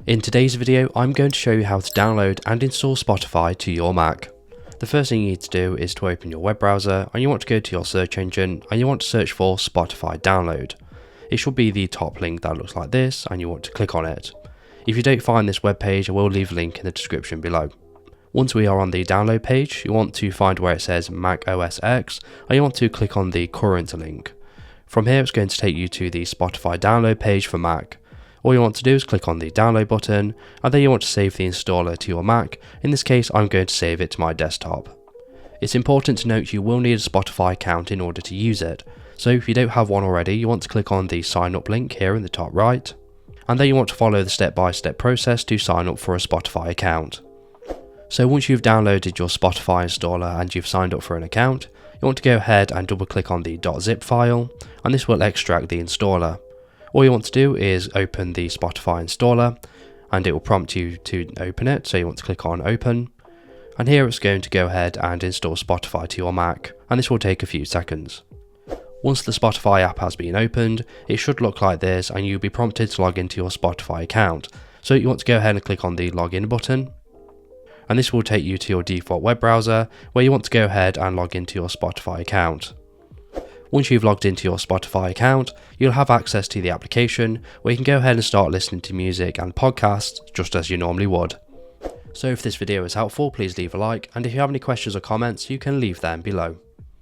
In today's video, I'm going to show you how to download and install Spotify to your Mac. The first thing you need to do is to open your web browser and you want to go to your search engine and you want to search for Spotify download. It should be the top link that looks like this and you want to click on it. If you don't find this web page, I will leave a link in the description below. Once we are on the download page, you want to find where it says Mac OS X and you want to click on the current link. From here it's going to take you to the Spotify download page for Mac. All you want to do is click on the download button and then you want to save the installer to your Mac. In this case I'm going to save it to my desktop. It's important to note you will need a Spotify account in order to use it. So if you don't have one already, you want to click on the sign up link here in the top right. And then you want to follow the step-by-step process to sign up for a Spotify account. So once you've downloaded your Spotify installer and you've signed up for an account, you want to go ahead and double click on the .zip file and this will extract the installer. All you want to do is open the Spotify installer and it will prompt you to open it, so you want to click on open. And here it's going to go ahead and install Spotify to your Mac and this will take a few seconds. Once the Spotify app has been opened, it should look like this and you'll be prompted to log into your Spotify account. So you want to go ahead and click on the login button. And this will take you to your default web browser where you want to go ahead and log into your Spotify account. Once you've logged into your Spotify account, you'll have access to the application where you can go ahead and start listening to music and podcasts just as you normally would. So if this video is helpful, please leave a like, and if you have any questions or comments, you can leave them below.